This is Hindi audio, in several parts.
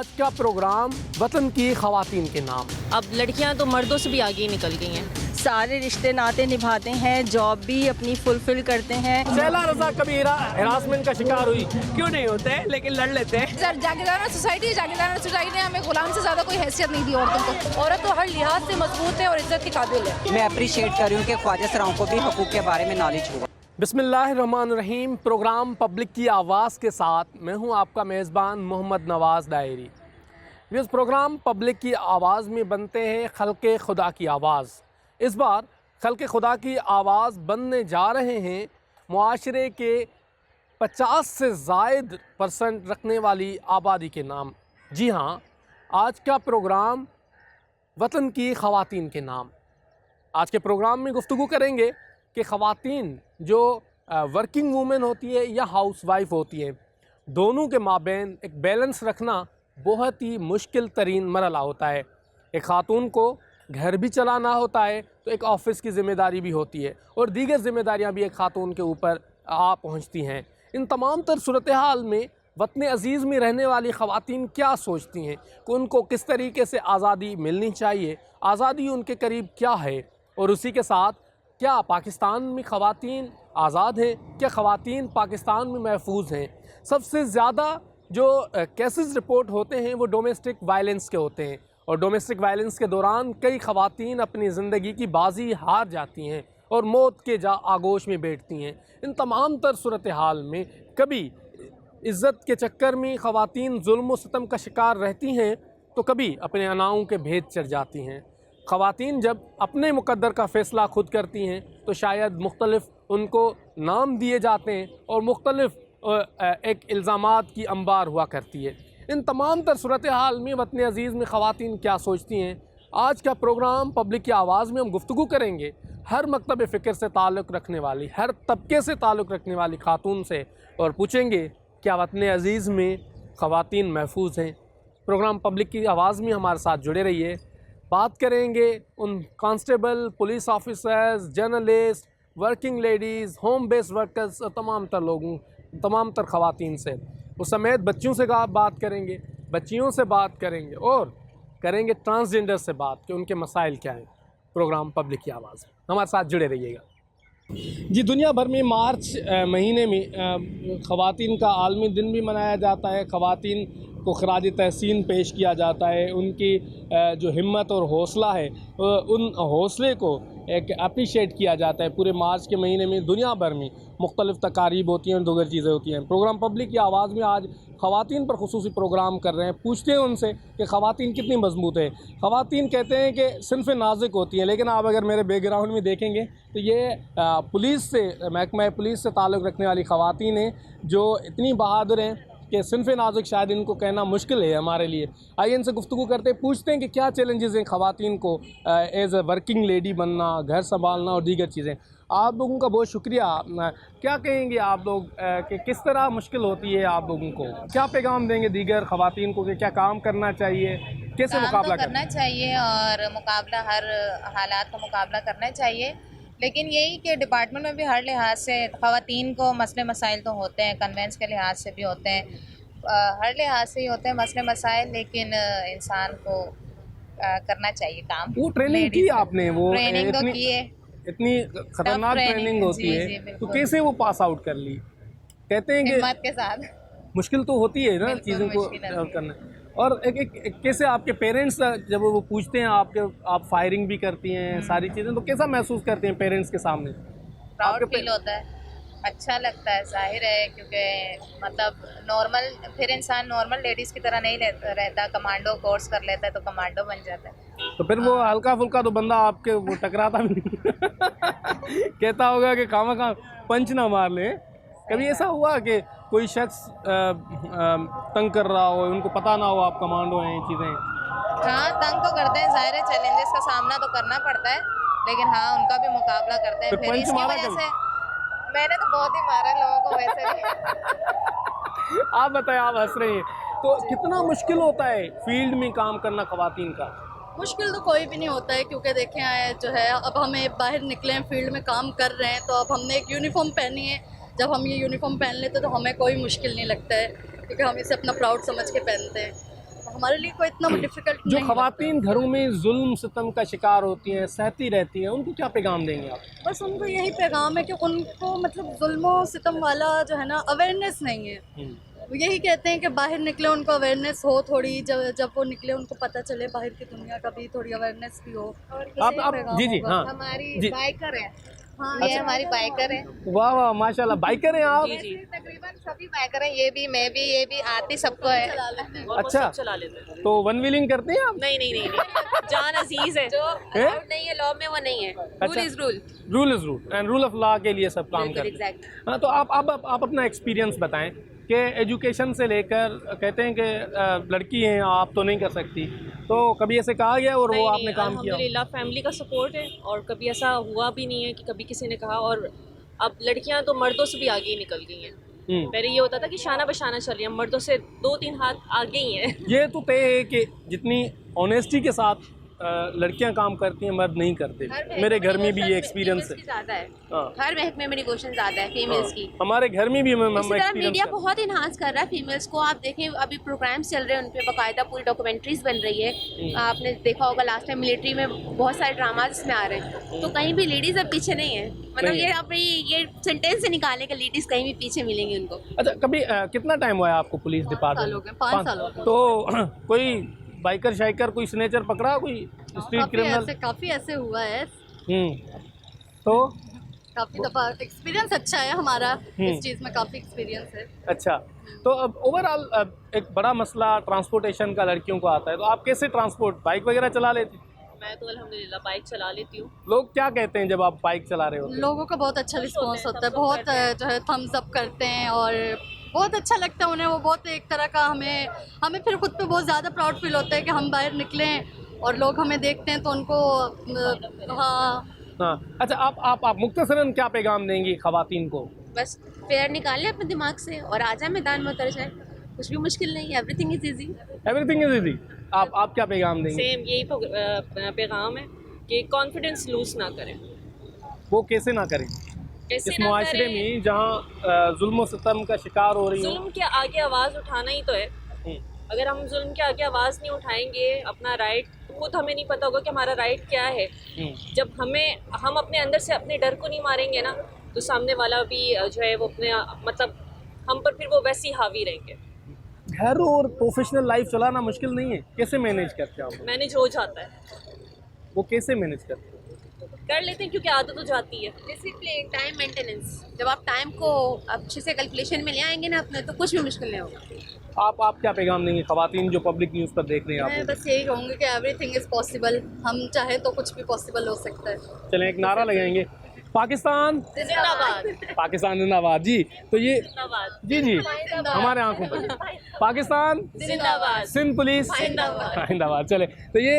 आज का प्रोग्राम वतन की ख़वातीन के नाम। अब लड़कियां तो मर्दों से भी आगे निकल गई हैं। सारे रिश्ते नाते निभाते हैं, जॉब भी अपनी फुलफिल करते हैं। शैला रज़ा कभी हरासमेंट का शिकार हुई? क्यों नहीं होते, लेकिन लड़ लेते हैं। जागीरदार सोसाइटी ने हमें गुलाम से ज़्यादा कोई हैसियत नहीं दी औरतों को। औरत तो हर लिहाज से मजबूत है और इज्जत के काबिल है। मैं अप्रिशिएट कर रही हूँ कि ख्वाजा सराओं को भी हकूक़ के बारे में नॉलेज हुआ। बिस्मिल्लाहिर्रहमानिर्रहीम। प्रोग्राम पब्लिक की आवाज़ के साथ मैं हूँ आपका मेज़बान मोहम्मद नवाज़ डायरी। इस प्रोग्राम पब्लिक की आवाज़ में बनते हैं खल्क़े खुदा की आवाज़। इस बार खल्क़े खुदा की आवाज़ बनने जा रहे हैं मुआशरे के 50 से ज़ायद % रखने वाली आबादी के नाम। जी हाँ, आज का प्रोग्राम वतन की ख़वातीन के नाम। आज के प्रोग्राम में गुफ्तगू करेंगे कि ख़वातीन जो वर्किंग वूमेन होती है या हाउस वाइफ होती है, दोनों के माबैन एक बैलेंस रखना बहुत ही मुश्किल तरीन मरला होता है। एक ख़ातून को घर भी चलाना होता है तो एक ऑफ़िस की ज़िम्मेदारी भी होती है और दीगर ज़िम्मेदारियां भी एक ख़ातून के ऊपर आ पहुंचती हैं। इन तमाम तर सूरत हाल में वतन अज़ीज़ में रहने वाली ख़वातीन क्या सोचती हैं कि उनको किस तरीके से आज़ादी मिलनी चाहिए, आज़ादी उनके करीब क्या है, और उसी के साथ क्या पाकिस्तान में ख़वातीन आज़ाद हैं, क्या ख़वातीन पाकिस्तान में महफूज हैं। सबसे ज़्यादा जो केसेस रिपोर्ट होते हैं वो डोमेस्टिक वायलेंस के होते हैं और डोमेस्टिक वायलेंस के दौरान कई ख़वातीन अपनी ज़िंदगी की बाजी हार जाती हैं और मौत के आगोश में बैठती हैं। इन तमाम तर सूरत हाल में कभी इज़्ज़त के चक्कर में ख़वातीन जुल्म व सितम का शिकार रहती हैं तो कभी अपने अनाओं के भेद चढ़ जाती हैं। ख़वातीन जब अपने मुक़द्दर का फ़ैसला खुद करती हैं तो शायद मुख्तलिफ़ उनको नाम दिए जाते हैं और मुख्तलिफ़ एक इल्ज़ामात की अंबार हुआ करती है। इन तमाम तर सूरत हाल में वतन अज़ीज़ में ख़वातीन क्या सोचती हैं, आज का प्रोग्राम पब्लिक की आवाज़ में हम गुफ्तगू करेंगे हर मकतब फ़िक्र से ताल्लुक़ रखने वाली, हर तबके से ताल्लुक़ रखने वाली ख़ातून से, और पूछेंगे क्या वतन अज़ीज़ में ख़वातीन महफूज हैं। प्रोग्राम पब्लिक की आवाज़ में हमारे साथ जुड़े रहिए। बात करेंगे उन constable, police officers, journalist, working ladies, home based workers और तमाम तर लोगों, तमाम तर ख़वातीन से। उस समेत बच्चियों से बात करेंगे, बच्चियों से बात करेंगे और करेंगे ट्रांसजेंडर से बात कि उनके मसाइल क्या हैं। प्रोग्राम पब्लिक की आवाज़, हमारे साथ जुड़े रहिएगा। जी, दुनिया भर में मार्च महीने में ख़वातीन का आलमी दिन भी मनाया जाता है। ख़वातीन को खराज तहसीन पेश किया जाता है। उनकी जो हिम्मत और हौसला है, उन हौसले को एक अप्रिशिएट किया जाता है। पूरे मार्च के महीने में दुनिया भर में मुख्तलिफ़ तकारीब होती हैं और दीगर चीज़ें होती हैं। प्रोग्राम पब्लिक की आवाज़ में आज ख़वातीन पर खुसूसी प्रोग्राम कर रहे हैं। पूछते हैं उनसे कि ख़वातीन कितनी मजबूत है। ख़वातीन कहते हैं कि सिन्फ़ नाज़ुक होती हैं, लेकिन आप अगर मेरे बैकग्राउंड में देखेंगे तो ये पुलिस से, महकमा पुलिस से ताल्लुक़ रखने वाली ख़वातीन हैं जो इतनी बहादुर हैं कि सिन्फ़ नाज़ुक शायद इनको कहना मुश्किल है हमारे लिए। आइए इनसे गुफ्तगू करते हैं, पूछते हैं कि क्या चैलेंजेस हैं ख़वातीन को एज़ अ वर्किंग लेडी बनना, घर संभालना और दीगर चीज़ें। आप लोगों का बहुत शुक्रिया। क्या कहेंगे आप लोग कि किस तरह मुश्किल होती है आप लोगों को? क्या पैगाम देंगे दीगर ख़वातीन को कि क्या काम करना चाहिए, कैसे मुकाबला करना चाहिए और मुकाबला, हर हालात का मुकाबला करना चाहिए। लेकिन यही कि डिपार्टमेंट में भी हर लिहाज से ख़वातीन को मसले मसाइल तो होते हैं, कन्वेंस के लिहाज से भी होते हैं, हर लिहाज से ही होते हैं मसले मसाइल, लेकिन इंसान को करना चाहिए काम। वो ट्रेनिंग की आपने, वो ट्रेनिंग तो की है, इतनी खतरनाक ट्रेनिंग होती है, तो कैसे वो पास आउट कर ली? कहते हैं कि हिम्मत के साथ। मुश्किल तो होती है ना चीज़ों को करना। और एक कैसे आपके पेरेंट्स जब वो पूछते हैं आप फायरिंग भी करती हैं सारी चीज़ें, तो कैसा महसूस करते हैं पेरेंट्स के सामने? प्राउड फील होता है, अच्छा लगता है, जाहिर है, क्योंकि मतलब नॉर्मल, फिर इंसान नॉर्मल लेडीज़ की तरह नहीं रहता, कमांडो कोर्स कर लेता है तो कमांडो बन जाता है। तो फिर वो हल्का फुल्का तो बंदा आपके वो टकराता भी नहीं कहता होगा कि खामा पंच ना मार ले। कभी ऐसा हुआ कि कोई शख्स तंग कर रहा हो, उनको पता ना हो आप कमांडो हैं, चीज़ें? हाँ, तंग तो करते हैं, जाहिर है, चैलेंजेस का सामना तो करना पड़ता है, लेकिन हाँ, उनका भी मुकाबला करते हैं। फिर इसकी वजह से मैंने तो बहुत ही मारा लोगों को वैसे भी। आप बताएं, आप हंस रही हैं, तो कितना मुश्किल होता है फील्ड में काम करना ख़वातीन का? मुश्किल तो कोई भी नहीं होता है, क्योंकि देखें जो है, अब हमें बाहर निकले हैं, फील्ड में काम कर रहे हैं, तो अब हमने एक यूनिफॉर्म पहनी है। जब हम ये यूनिफॉर्म पहन लेते हैं तो हमें कोई मुश्किल नहीं लगता है, क्योंकि हम इसे अपना प्राउड समझ के पहनते हैं। हमारे लिए कोई इतना डिफिकल्ट जो नहीं खवातीन घरों में जुल्म सितम का शिकार होती हैं, सहती रहती हैं, उनको क्या पैगाम देंगे आप? बस उनको यही पैगाम है कि उनको मतलब जुल्म सितम वाला जो है ना अवेयरनेस नहीं है। वो यही कहते हैं कि बाहर निकले, उनको अवेयरनेस हो थोड़ी, जब वो निकले उनको पता चले बाहर की दुनिया का भी, थोड़ी अवेयरनेस भी हो। आप जी जी हाँ हमारी जी। बाइकर है, ये हमारी बाइकर है। वाह वाह माशाल्लाह, बाइकर हैं आप? तकरीबन सभी बाइकर हैं, ये भी मैं भी, ये भी आती सबको है। अच्छा, चला लेते हैं। तो वन व्हीलिंग करते हैं आप? नहीं नहीं नहीं, नहीं। जान अजीज है जो हैं? allowed नहीं है लॉ में, वो नहीं है। Rule is rule. Rule is rule and rule of law के लिए सब काम करते हैं। एग्जैक्ट। हाँ, तो आप अपना एक्सपीरियंस बताएं कि एजुकेशन से लेकर कहते हैं कि लड़की हैं आप तो नहीं कर सकती, तो कभी ऐसे कहा गया और वो आपने काम किया? अल्हम्दुलिल्लाह फैमिली का सपोर्ट है और कभी ऐसा हुआ भी नहीं है कि कभी किसी ने कहा। और अब लड़कियां तो मर्दों से भी आगे ही निकल गई हैं। पहले ये होता था कि शाना बशाना चल रही है, मर्दों से 2-3 हाथ आगे ही हैं। ये तो तय है कि जितनी ऑनेस्टी के साथ लड़कियां काम करती हैं मर्द नहीं करते। मेरे घर में भी ये एक्सपीरियंस है। ज़्यादा है, हाँ। हर महकमे में नेगोशिएशन ज़्यादा है फीमेल्स की। हमारे घर में भी हम इसी तरह मीडिया एक्सपीरियंस बहुत इन्हांस कर रहा है फीमेल्स को। आप देखें अभी प्रोग्राम्स चल रहे हैं, उन पे बाकायदा पूरी डॉक्यूमेंट्रीज बन रही है। आपने देखा होगा लास्ट टाइम मिलिट्री में बहुत सारे ड्रामाज इसमें आ रहे हैं, तो कहीं भी लेडीज़ अब पीछे नहीं है। मतलब ये आप ये सेंटेंस से निकालें कि लेडीज़ कहीं भी पीछे मिलेंगी उनको। अच्छा, कभी कितना टाइम हुआ है आपको पुलिस डिपार्टमेंट? 5 साल हो गए। तो कोई बाइकर शाइकर कोई स्नेचर पकड़ा, कोई स्ट्रीट क्रिमिनल? काफ़ी ऐसे हुआ है, तो काफ़ी दफ़ा एक्सपीरियंस अच्छा है हमारा इस चीज़ में, काफ़ी एक्सपीरियंस है। अच्छा, तो अब ओवरऑल एक बड़ा मसला ट्रांसपोर्टेशन का लड़कियों को आता है, तो आप कैसे ट्रांसपोर्ट, बाइक वगैरह चला लेती? मैं तो अल्हम्दुलिल्लाह बाइक चला लेती हूँ। लोग क्या कहते हैं जब आप बाइक चला रहे होते हैं? लोगों का बहुत अच्छा रिस्पॉन्स होता है, बहुत जो है थम्स अप करते हैं और बहुत अच्छा लगता है उन्हें। वो बहुत एक तरह का हमें फिर खुद पे बहुत ज़्यादा प्राउड फील होता है कि हम बाहर निकलें और लोग हमें देखते हैं तो उनको हाँ। अच्छा, आप मुख्तसरन क्या पैगाम देंगी खवातीन को? बस फेयर निकाल लें अपने दिमाग से और आ जाए मैदान में उतर जाए, कुछ भी मुश्किल नहीं है, everything is easy. Everything is easy. आप क्या पैगाम देंगे? सेम यही पैगाम है कि कॉन्फिडेंस लूज ना करें। वो कैसे ना करें कैसे इस ना मुआशरे करें? में जहाँ जुल्म सितम का शिकार हो रही जुल्म के आगे आवाज़ उठाना ही तो है। अगर हम जुल्म के आगे आवाज़ नहीं उठाएंगे, अपना राइट खुद हमें नहीं पता होगा कि हमारा राइट क्या है। जब हम अपने अंदर से अपने डर को नहीं मारेंगे ना, तो सामने वाला भी जो है वो अपने मतलब हम पर फिर वो वैसे ही हावी रहेंगे। घर और प्रोफेशनल लाइफ चलाना मुश्किल नहीं है? कैसे मैनेज करते हैं आप? मैनेज हो जाता है। वो कैसे मैनेज करते हैं? कर लेते हैं क्योंकि आदत हो जाती है। डिसिप्लिन, टाइम मेंटेनेंस, जब आप टाइम को अच्छे से कैलकुलेशन में ले आएंगे ना अपने, तो कुछ भी मुश्किल नहीं होगा। आप क्या पैगाम देंगे खवातीन जो पब्लिक न्यूज़ पर देख रहे हैं मैं आप? बस यही कहूँगी कि एवरीथिंग इज़ पॉसिबल। हम चाहे तो कुछ भी पॉसिबल हो सकता है। चलें एक नारा लगाएंगे, पाकिस्तान जिंदाबाद। पाकिस्तान जिंदाबाद। जी, तो ये जिंदाबाद। जी हमारे आंखों पर पाकिस्तान जिंदाबाद। सिंध पुलिस जिंदाबाद। चले, तो ये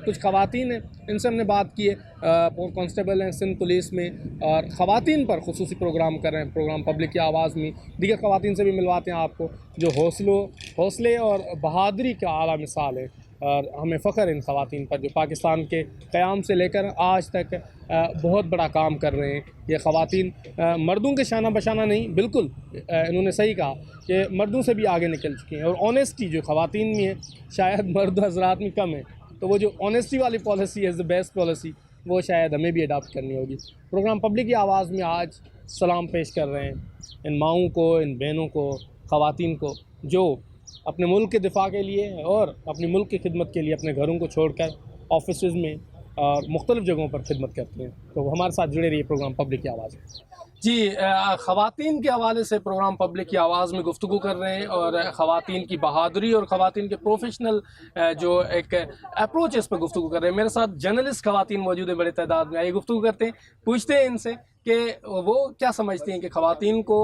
कुछ खवातीन हैं, इनसे हमने बात की है। कांस्टेबल हैं सिंध पुलिस में और ख़वातीन पर खुसूसी प्रोग्राम कर रहे हैं, प्रोग्राम पब्लिक की आवाज़ में। दीगर ख़वातीन से भी मिलवाते हैं आपको जो हौसले और बहादुरी का आला मिसाल है। और हमें फ़ख्र है इन ख़वातीन पर जो पाकिस्तान के क़याम से लेकर आज तक बहुत बड़ा काम कर रहे हैं। ये ख़वातीन मर्दों के शाना बशाना नहीं, बिल्कुल इन्होंने सही कहा कि मर्दों से भी आगे निकल चुके हैं। और ऑनेस्टी जो ख़वातीन में है शायद मर्द हज़रात में कम है, तो वो जो ऑनेस्टी वाली पॉलिसी है द बेस्ट पॉलिसी, वो शायद हमें भी अडॉप्ट करनी होगी। प्रोग्राम पब्लिक की आवाज़ में आज सलाम पेश कर रहे हैं इन माओं को, इन बहनों को, ख़वातीन को जो अपने मुल्क के दिफा के लिए और अपने मुल्क की खिदमत के लिए अपने घरों को छोड़कर ऑफिस में और मुख्तलिफ़ जगहों पर खिदमत करते हैं। तो हमारे साथ जुड़े रहिए प्रोग्राम पब्लिक की आवाज़ में। जी, ख़वातीन के हवाले से प्रोग्राम पब्लिक की आवाज़ में गुफ्तगू कर रहे हैं और ख़वातीन की बहादुरी और ख़वातीन के प्रोफेशनल जो एक अप्रोच है इस पर गुफ्तगू कर रहे हैं। मेरे साथ जर्नलिस्ट ख़वातीन मौजूद है बड़े तादाद में। आइए गुफ्तगू करते हैं, पूछते हैं इनसे कि वो क्या समझती हैं कि ख़वातीन को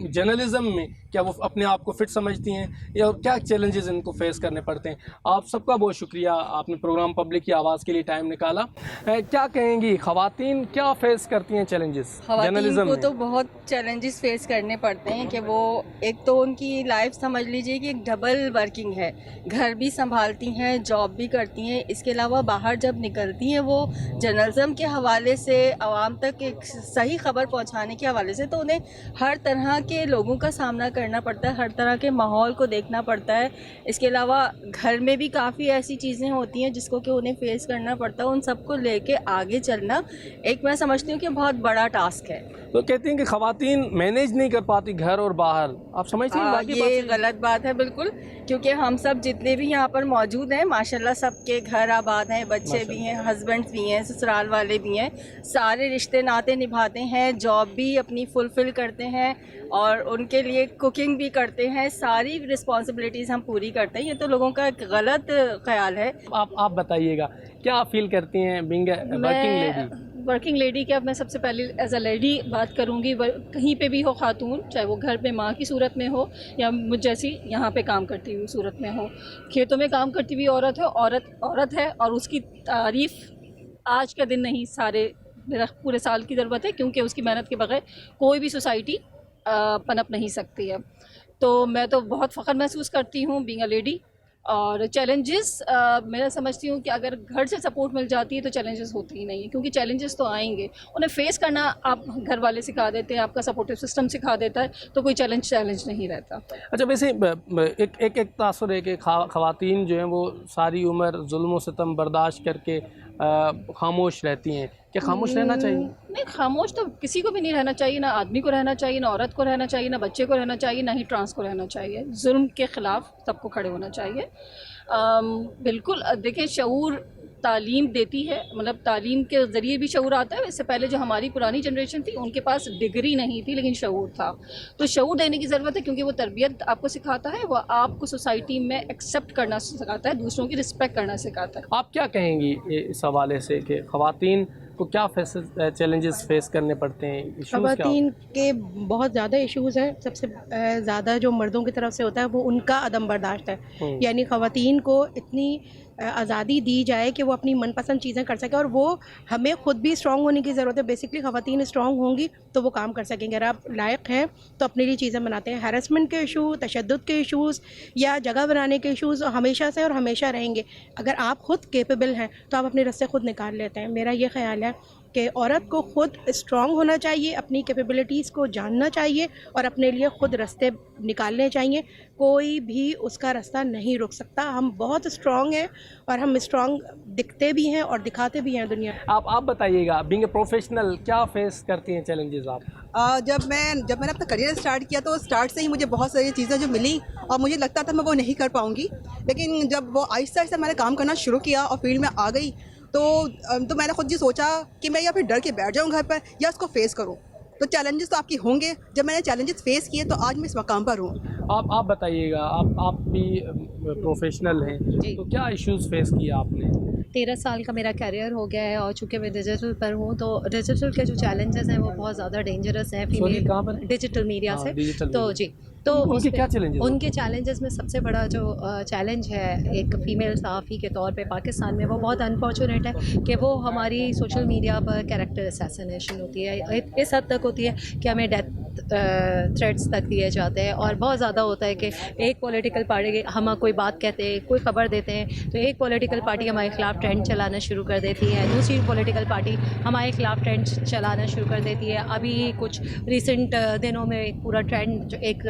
जर्नलिज़म में क्या वो अपने आप को फ़िट समझती हैं या क्या चैलेंजेस इनको फेस करने पड़ते हैं। आप सबका बहुत शुक्रिया, आपने प्रोग्राम पब्लिक की आवाज़ के लिए टाइम निकाला। क्या कहेंगी जी, ख़वातीन क्या फेस करती हैं चैलेंजेस ख़वातीन जर्नलिज्म को में? तो बहुत चैलेंजेस फेस करने पड़ते हैं कि वो एक तो उनकी लाइफ समझ लीजिए कि एक डबल वर्किंग है, घर भी संभालती हैं, जॉब भी करती हैं, इसके अलावा बाहर जब निकलती हैं वो जर्नलिज्म के हवाले से आवाम तक एक सही खबर पहुंचाने के हवाले से, तो उन्हें हर तरह के लोगों का सामना करना पड़ता है, हर तरह के माहौल को देखना पड़ता है। इसके अलावा घर में भी काफ़ी ऐसी चीज़ें होती हैं जिसको कि उन्हें फेस करना पड़ता है। उन सबको लेके आगे चलना एक मैं समझती हूँ कि बहुत बड़ा टास्क है। तो कहती हैं कि ख़वातीन मैनेज नहीं कर पाती घर और बाहर, आप समझती हैं वाकई बात ये है? गलत बात है बिल्कुल, क्योंकि हम सब जितने भी यहाँ पर मौजूद हैं माशाल्लाह सबके घर आबाद हैं, बच्चे भी हैं, हस्बैंड्स भी हैं, ससुराल वाले भी हैं, सारे रिश्ते नाते निभाते हैं, जॉब भी अपनी फुलफ़िल करते हैं और उनके लिए कुकिंग भी करते हैं, सारी रिस्पॉन्सिबिलिटीज़ हम पूरी करते हैं। ये तो लोगों का एक गलत ख्याल है। आप बताइएगा क्या फील करती हैं being a working lady? Working lady क्या, मैं सबसे पहले एज अ लेडी बात करूँगी। कहीं पे भी हो खातून, चाहे वो घर पे माँ की सूरत में हो या मुझ जैसी यहाँ पे काम करती हुई सूरत में हो, खेतों में काम करती हुई औरत है, औरत है और उसकी तारीफ़ आज का दिन नहीं सारे पूरे साल की ज़रूरत है, क्योंकि उसकी मेहनत के बगैर कोई भी सोसाइटी पनप नहीं सकती है। तो मैं तो बहुत फ़ख्र महसूस करती हूँ बीइंग अ लेडी। और चैलेंजेस मैं समझती हूँ कि अगर घर से सपोर्ट मिल जाती है तो चैलेंजेस होती ही नहीं है, क्योंकि चैलेंजेस तो आएंगे, उन्हें फेस करना आप घर वाले सिखा देते हैं, आपका सपोर्टिव सिस्टम सिखा देता है, तो कोई चैलेंज नहीं रहता। अच्छा, वैसे एक तासुर है कि ख़वातीन जो हैं वो सारी उम्र जुल्म व सितम बर्दाश्त करके खामोश रहती हैं, क्या खामोश रहना चाहिए? नहीं, खामोश तो किसी को भी नहीं रहना चाहिए, ना आदमी को रहना चाहिए, ना औरत को रहना चाहिए, ना बच्चे को रहना चाहिए, ना ही ट्रांस को रहना चाहिए। जुल्म के ख़िलाफ़ सबको खड़े होना चाहिए। बिल्कुल देखिए, शऊर तालीम देती है, मतलब तालीम के ज़रिए भी शऊर आता है। इससे पहले जो हमारी पुरानी जनरेशन थी उनके पास डिग्री नहीं थी लेकिन शऊर था, तो शऊर देने की ज़रूरत है, क्योंकि वो तरबियत आपको सिखाता है, वो आपको सोसाइटी में एक्सेप्ट करना सिखाता है, दूसरों की रिस्पेक्ट करना सिखाता है। आप क्या कहेंगी इस हवाले से कि ख़वातीन को क्या चैलेंजेस फेस करने पड़ते हैं? ख़वातीन के बहुत ज़्यादा इश्यूज़ हैं। सबसे ज़्यादा जो मर्दों की तरफ से होता है वो उनका अदम बर्दाश्त है। यानी ख़वातीन को इतनी आज़ादी दी जाए कि वो अपनी मनपसंद चीज़ें कर सकें, और वो हमें ख़ुद भी स्ट्रॉन्ग होने की ज़रूरत है। बेसिकली ख़वातीन स्ट्रॉन्ग होंगी तो वो काम कर सकेंगे। अगर आप लायक हैं तो अपने लिए चीज़ें बनाते हैं। हैरेसमेंट के इशू, तशद्दुद के इशूज़ या जगह बनाने के इशूज़ हमेशा से और हमेशा रहेंगे। अगर आप ख़ुद केपेबल हैं तो आप अपने रास्ते ख़ुद निकाल लेते हैं। मेरा ये ख़्याल है कि औरत को ख़ुद स्ट्रॉन्ग होना चाहिए, अपनी कैपेबिलिटीज़ को जानना चाहिए और अपने लिए ख़ुद रास्ते निकालने चाहिए। कोई भी उसका रास्ता नहीं रोक सकता। हम बहुत स्ट्रॉन्ग हैं और हम स्ट्रॉन्ग दिखते भी हैं और दिखाते भी हैं दुनिया। आप बताइएगा, बीइंग अ प्रोफेशनल क्या फेस करती हैं चैलेंजेस आप? जब मैंने अपना करियर स्टार्ट किया तो स्टार्ट से ही मुझे बहुत सारी चीज़ें जो मिली और मुझे लगता था मैं वो नहीं कर पाऊँगी, लेकिन जब वो आहिस्ता आहिस्ता मैंने काम करना शुरू किया और फील्ड में आ गई तो मैंने खुद ये सोचा कि मैं या फिर डर के बैठ जाऊँ घर पर या उसको फेस करूँ। तो चैलेंजेस तो आपकी होंगे, जब मैंने चैलेंजेस फेस किए तो आज मैं इस मकाम पर हूँ। आप बताइएगा, आप भी प्रोफेशनल हैं, तो क्या इश्यूज़ फेस किया आपने? 13 साल का मेरा कैरियर हो गया है और चूँकि मैं डिजिटल पर हूँ तो डिजिटल के जो चैलेंजेस हैं वो बहुत ज़्यादा डेंजरस हैं फीमेल कहाँ पर? डिजिटल मीडिया से। तो जी, तो उनके क्या चैलेंजेस? उनके चैलेंजेस में सबसे बड़ा जो चैलेंज है एक फ़ीमेल सहाफ़ी के तौर पे पाकिस्तान में, वो बहुत अनफॉर्चुनेट है कि वो हमारी सोशल मीडिया पर कैरेक्टर असैसिनेशन होती है। इस हद तक होती है कि हमें डेथ थ्रेट्स तक दिए जाते हैं, और बहुत ज़्यादा होता है कि एक पॉलिटिकल पार्टी हम कोई बात कहते हैं, कोई ख़बर देते हैं तो एक पॉलिटिकल पार्टी हमारे ख़िलाफ़ ट्रेंड चलाना शुरू कर देती है, दूसरी पॉलिटिकल पार्टी हमारे ख़िलाफ़ ट्रेंड चलाना शुरू कर देती है। अभी कुछ रिसेंट दिनों में एक पूरा ट्रेंड जो एक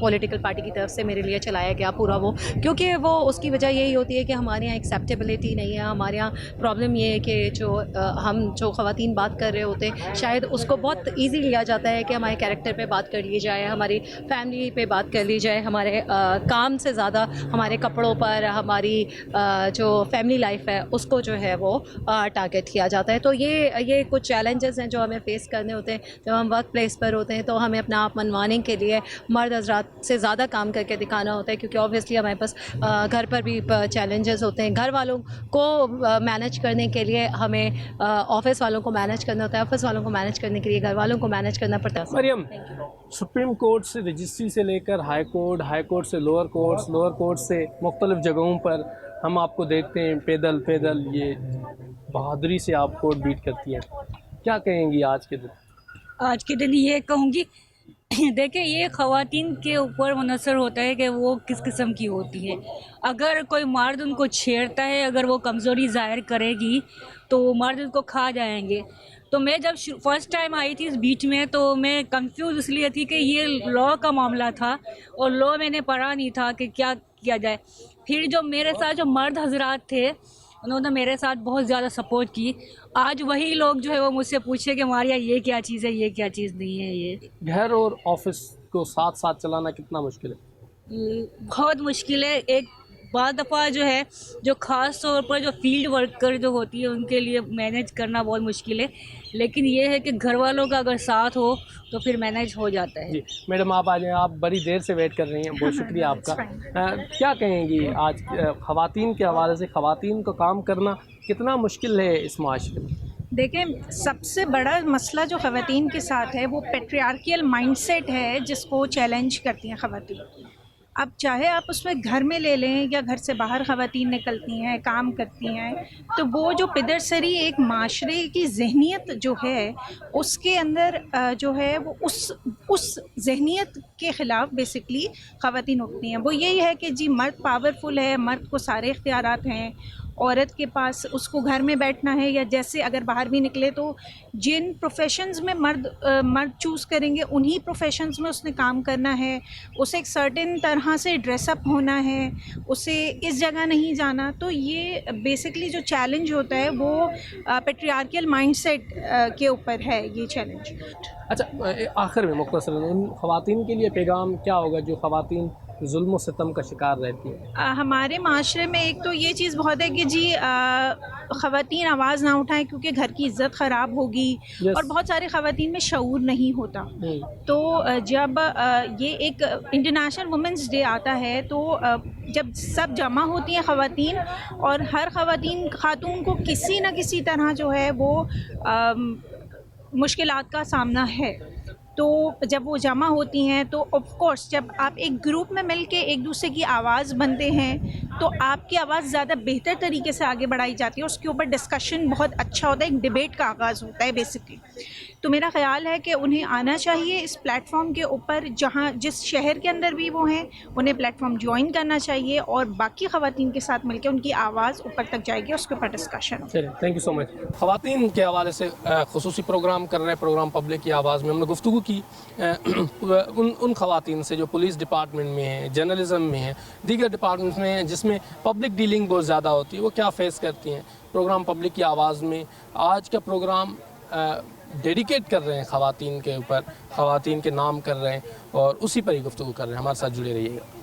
पॉलिटिकल पार्टी की तरफ से मेरे लिए चलाया गया पूरा वो, क्योंकि वो उसकी वजह यही होती है कि हमारे यहाँ एक्सेप्टेबिलिटी नहीं है। हमारे यहाँ प्रॉब्लम ये है कि हम जो ख़वातीन बात कर रहे होते हैं शायद उसको बहुत ईजी लिया जाता है कि हमारे कैरेक्टर पे बात कर ली जाए, हमारी फैमिली पे बात कर ली जाए, हमारे काम से ज़्यादा हमारे कपड़ों पर, हमारी जो फैमिली लाइफ है उसको जो है वो टारगेट किया जाता है। तो ये कुछ चैलेंजेस हैं जो हमें फ़ेस करने होते हैं जब हम वर्क प्लेस पर होते हैं। तो हमें अपना आप मनवाने के लिए मर्द हज़रात से ज़्यादा काम करके दिखाना होता है, क्योंकि ऑब्वियसली हमारे पास घर पर भी चैलेंजेस होते हैं। घर वालों को मैनेज करने के लिए हमें ऑफिस वालों को मैनेज करना होता है, ऑफिस वालों को मैनेज करने के लिए घर वालों को मैनेज करना पड़ता है। मरियम, सुप्रीम कोर्ट से रजिस्ट्री से लेकर हाई कोर्ट से लोअर कोर्ट से मुख्तलिफ़ जगहों पर हम आपको देखते हैं पैदल ये बहादुरी से आप कोर्ट बीट करती हैं, क्या कहेंगी आज के दिन? आज के दिन ये कहूँगी, देखिए ये ख़वातीन के ऊपर मुनसर होता है कि वो किस किस्म की होती है। अगर कोई मर्द उनको छेड़ता है, अगर वो कमज़ोरी ज़ाहिर करेगी तो मर्द उनको खा जाएंगे। तो मैं जब फर्स्ट टाइम आई थी इस बीच में तो मैं कंफ्यूज इसलिए थी कि ये लॉ का मामला था और लॉ मैंने पढ़ा नहीं था कि क्या किया जाए। फिर जो मेरे साथ जो मर्द हजरात थे उन्होंने मेरे साथ बहुत ज़्यादा सपोर्ट की। आज वही लोग जो है वो मुझसे पूछे कि मारिया ये क्या चीज़ है, ये क्या चीज़ नहीं है। ये घर और ऑफिस को साथ साथ चलाना कितना मुश्किल है? बहुत मुश्किल है। एक बाद दफ़ा जो है जो ख़ास तौर पर जो फील्ड वर्कर जो होती है उनके लिए मैनेज करना बहुत मुश्किल है, लेकिन ये है कि घर वालों का अगर साथ हो तो फिर मैनेज हो जाता है। जी मैडम आप आ जाएँ, आप बड़ी देर से वेट कर रही हैं, बहुत शुक्रिया आपका। क्या कहेंगी आज ख़वातीन के हवाले से, ख़वातीन को काम करना कितना मुश्किल है इस माशरे में? देखें, सबसे बड़ा मसला जो ख़वातीन के साथ है वो पैट्रियार्कियल माइंडसेट है जिसको चैलेंज करती हैं ख़वातीन। अब चाहे आप उसमें घर में ले लें या घर से बाहर ख़वातीन निकलती हैं, काम करती हैं, तो वो जो पिदरसरी एक माशरे की जहनीत जो है उसके अंदर जो है वो उस जहनीत के ख़िलाफ़ बेसिकली ख़वातीन उठती हैं। वो यही है कि जी मर्द पावरफुल है, मर्द को सारे इख्तियारात हैं, औरत के पास उसको घर में बैठना है, या जैसे अगर बाहर भी निकले तो जिन प्रोफेशंस में मर्द चूज़ करेंगे उन्हीं प्रोफेशंस में उसने काम करना है, उसे एक सर्टेन तरह से ड्रेसअप होना है, उसे इस जगह नहीं जाना। तो ये बेसिकली जो चैलेंज होता है वो पैट्रियार्कियल माइंडसेट के ऊपर है ये चैलेंज। अच्छा आखिर में मुख्तसरन उन ख़वातीन के लिए पैगाम क्या होगा जो ख़वातीन जुल्म सितम का शिकार रहती है? हमारे माशरे में एक तो ये चीज़ बहुत है कि जी ख़वातीन आवाज़ ना उठाएं क्योंकि घर की इज़्ज़त ख़राब होगी। और बहुत सारे ख़वातीन में शऊर नहीं होता। तो जब ये एक इंटरनेशनल वुमेंस डे आता है तो जब सब जमा होती हैं ख़वातीन और हर खातून को किसी न किसी तरह जो है वो मुश्किलात का सामना है, तो जब वो जमा होती हैं तो ऑफ कोर्स जब आप एक ग्रुप में मिलके एक दूसरे की आवाज़ बनते हैं तो आपकी आवाज़ ज़्यादा बेहतर तरीके से आगे बढ़ाई जाती है। उसके ऊपर डिस्कशन बहुत अच्छा होता है, एक डिबेट का आगाज़ होता है बेसिकली। तो मेरा ख़्याल है कि उन्हें आना चाहिए इस प्लेटफॉर्म के ऊपर, जहाँ जिस शहर के अंदर भी वो हैं उन्हें प्लेटफॉर्म ज्वाइन करना चाहिए और बाकी ख़वातीन के साथ मिलकर उनकी आवाज़ ऊपर तक जाएगी, उसके ऊपर डिस्कशन। चलिए थैंक यू सो मच। ख़वातीन के हवाले से खुसूसी प्रोग्राम कर रहे प्रोग्राम पब्लिक की आवाज़ में हमने गुफ्तगू की उन ख़वातीन से जो पुलिस डिपार्टमेंट में हैं, जर्नलिज़म में हैं, दीगर डिपार्टमेंट्स में हैं जिसमें पब्लिक डीलिंग बहुत ज़्यादा होती है, वो क्या फ़ेस करती हैं। प्रोग्राम पब्लिक की आवाज़ में आज का प्रोग्राम डेडिकेट कर रहे हैं ख़वातीन के ऊपर, ख़वातीन के नाम कर रहे हैं और उसी पर ही गुफ्तगू कर रहे हैं। हमारे साथ जुड़े रहिएगा।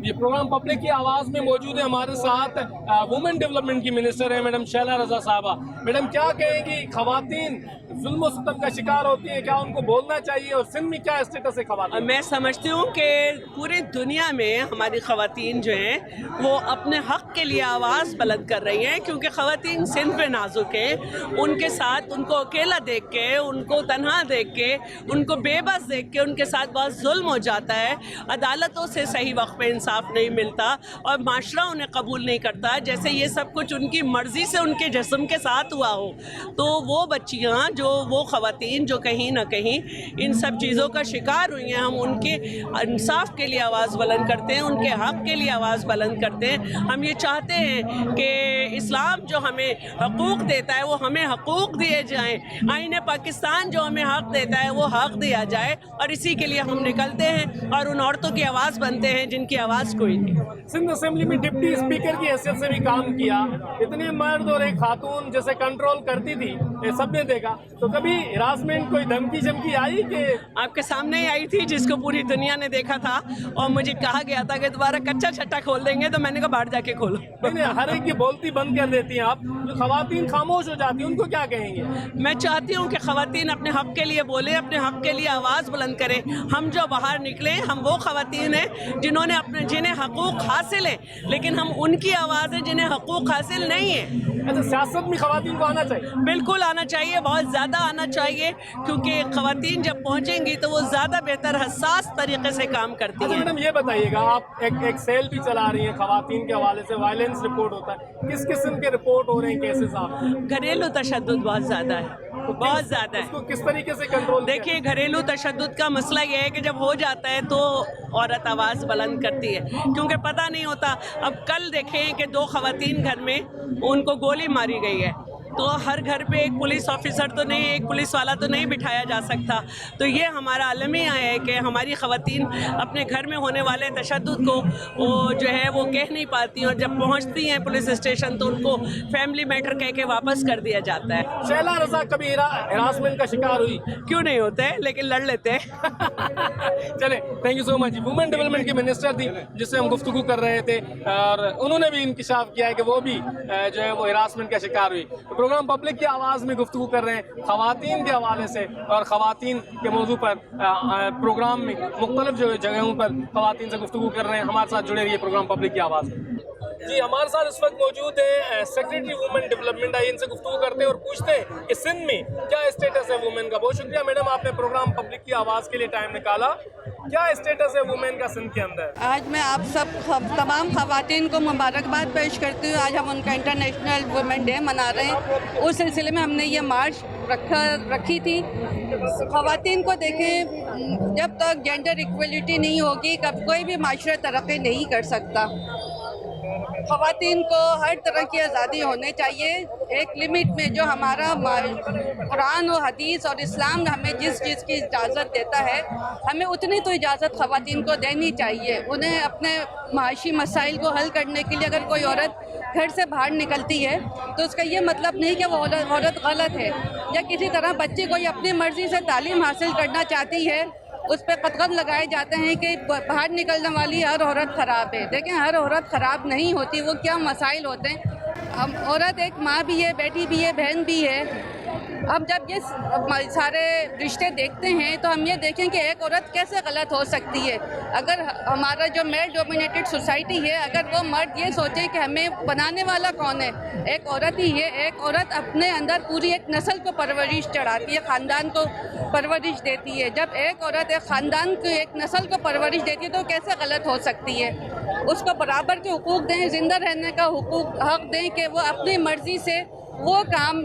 ये प्रोग्राम पब्लिक की आवाज़ में मौजूद है हमारे साथ वुमेन डेवलपमेंट की मिनिस्टर है मैडम शैला रज़ा साहबा। मैडम क्या कहेंगी, ख़वातीन जुल्म सितम का शिकार होती है, क्या उनको बोलना चाहिए और सिंध में क्या स्टेटस है ख़वातीन? मैं समझती हूँ कि पूरी दुनिया में हमारी ख़वातीन जो हैं वो अपने हक़ के लिए आवाज़ बुलंद कर रही हैं, क्योंकि ख़वातीन सिंध पे नाजुक है। उनके साथ उनको अकेला देख के, उनको तन्हा देख के, उनको बेबस देख के उनके साथ बहुत जुल्म हो जाता है। अदालतों से सही वक्त पे इंसाफ नहीं मिलता और माशरा उन्हें कबूल नहीं करता, जैसे ये सब कुछ उनकी मर्ज़ी से उनके जिस्म के साथ हुआ हो। तो वो बच्चियाँ वो ख़वातीन जो कहीं ना कहीं इन सब चीज़ों का शिकार हुई हैं, हम उनके इंसाफ के लिए आवाज़ बुलंद करते हैं, उनके हक़ के लिए आवाज़ बुलंद करते हैं। हम ये चाहते हैं कि इस्लाम जो हमें हकूक़ देता है वो हमें हकूक़ दिए जाएँ, आईन पाकिस्तान जो हमें हक़ देता है वो हक़ दिया जाए, और इसी के लिए हम निकलते हैं और उन औरतों की आवाज़ बनते हैं जिनकी आवाज़ कोई नहीं। सिंध असेंबली में डिप्टी स्पीकर की हैसियत से भी काम किया, इतने मर्द और एक खातून जैसे कंट्रोल करती थी, ये सब ने देखा, तो कभी हिरासमेंट कोई धमकी चमकी आई कि आपके सामने ही आई थी, जिसको पूरी दुनिया ने देखा था, और मुझे कहा गया था कि दोबारा कच्चा छट्टा खोल देंगे, तो मैंने कहा बाहर जाके खोलो। नहीं, हर एक की बोलती बंद कर देती हैं आप, जो खवातीन खामोश हो जाती हैं उनको क्या कहेंगे? मैं चाहती हूँ कि खवातीन अपने हक़ के लिए बोले, अपने हक़ के लिए आवाज़ बुलंद करें। हम जो बाहर निकले, हम वो खवातीन हैं जिन्होंने जिन्हें हकूक़ हासिल है, लेकिन हम उनकी आवाज़ है जिन्हें हकूक़ हासिल नहीं है। अच्छा, सियासत में खवातीन को आना चाहिए? बिल्कुल आना चाहिए, बहुत ज़्यादा आना चाहिए, क्योंकि खवातीन जब पहुँचेंगी तो वो ज़्यादा बेहतर हसास तरीके से काम करती अच्छा हैं। मैडम, ये बताइएगा, आप एक सेल भी चला रही हैं खवातीन के हवाले से, वायलेंस रिपोर्ट होता है, किस किस्म के रिपोर्ट हो रहे हैं केसेस आप? घरेलू तशद्दुद बहुत ज़्यादा है, बहुत ज़्यादा है। उसको किस तरीके से कंट्रोल? देखिए, घरेलू तशद्दुद का मसला ये है कि जब हो जाता है तो औरत आवाज़ बुलंद करती है, क्योंकि पता नहीं होता। अब कल देखें कि 2 खवातीन घर में उनको गोली मारी गई है, तो हर घर पे एक पुलिस ऑफिसर तो नहीं, एक पुलिस वाला तो नहीं बिठाया जा सकता। तो ये हमारा अलमिया है कि हमारी ख़वातीन अपने घर में होने वाले तशद्दुद को वो जो है वो कह नहीं पाती, और जब पहुंचती हैं पुलिस स्टेशन तो उनको फैमिली मैटर कह के वापस कर दिया जाता है। शैला रज़ा कभी हिरासमेंट का शिकार हुई? क्यों नहीं होते हैं, लेकिन लड़ लेते हैं। चले, thank you so much. Women development की मिनिस्टर थी जिससे हम गुफ्तगू कर रहे थे, और उन्होंने भी इंकिशाफ किया है कि वो भी जो है वो हिरासमेंट का शिकार हुई। प्रोग्राम पब्लिक की आवाज़ में गुफ्तगू कर रहे हैं खवातीन के हवाले से, और ख़वातीन के मौजू पर प्रोग्राम में मुख्तलिफ जो जगहों पर खवातीन से गुफ्तगू कर रहे हैं। हमारे साथ जुड़े रहिए प्रोग्राम पब्लिक की आवाज़ में। जी, हमारे साथ इस वक्त मौजूद है सेक्रेटरी वुमेन डेवलपमेंट। आइए इनसे गुफ्तगू करते हैं और पूछते हैं कि सिंध में क्या स्टेटस है वुमेन का। बहुत शुक्रिया मैडम, आपने प्रोग्राम पब्लिक की आवाज़ के लिए टाइम निकाला। क्या स्टेटस है वुमेन का सिंध के अंदर? आज मैं आप सब तमाम खवातीन को मुबारकबाद पेश करती हूँ। आज हम उनका इंटरनेशनल वुमेन डे मना रहे हैं। उस सिलसिले में हमने ये मार्च रखी थी। खवातीन को देखें, जब तक जेंडर इक्वलिटी नहीं होगी कब कोई भी माशरा तरक्की नहीं कर सकता। खवातीन को हर तरह की आज़ादी होनी चाहिए, एक लिमिट में। जो हमारा कुरान और हदीस और इस्लाम हमें जिस चीज़ की इजाज़त देता है, हमें उतनी तो इजाज़त खवातीन को देनी चाहिए। उन्हें अपने माशी मसाइल को हल करने के लिए अगर कोई औरत घर से बाहर निकलती है तो उसका ये मतलब नहीं कि वो औरत गलत है, या किसी तरह बच्ची कोई अपनी मर्ज़ी से तालीम हासिल करना चाहती है उस पर कतगन लगाए जाते हैं कि बाहर निकलने वाली हर औरत ख़राब है। लेकिन हर औरत ख़राब नहीं होती। वो क्या मसाइल होते हैं। हम औरत एक माँ भी है, बेटी भी है, बहन भी है। अब जब ये सारे रिश्ते देखते हैं तो हम ये देखें कि एक औरत कैसे गलत हो सकती है। अगर हमारा जो मेल डोमिनेटेड सोसाइटी है, अगर वो मर्द ये सोचे कि हमें बनाने वाला कौन है, एक औरत ही है। एक औरत अपने अंदर पूरी एक नस्ल को परवरिश चढ़ाती है, ख़ानदान को परवरिश देती है। जब एक औरत एक ख़ानदान को, एक नस्ल को परवरिश देती है तो कैसे गलत हो सकती है। उसको बराबर के हुकूक दें, ज़िंदा रहने का हक़ दें कि वो अपनी मर्ज़ी से वो काम,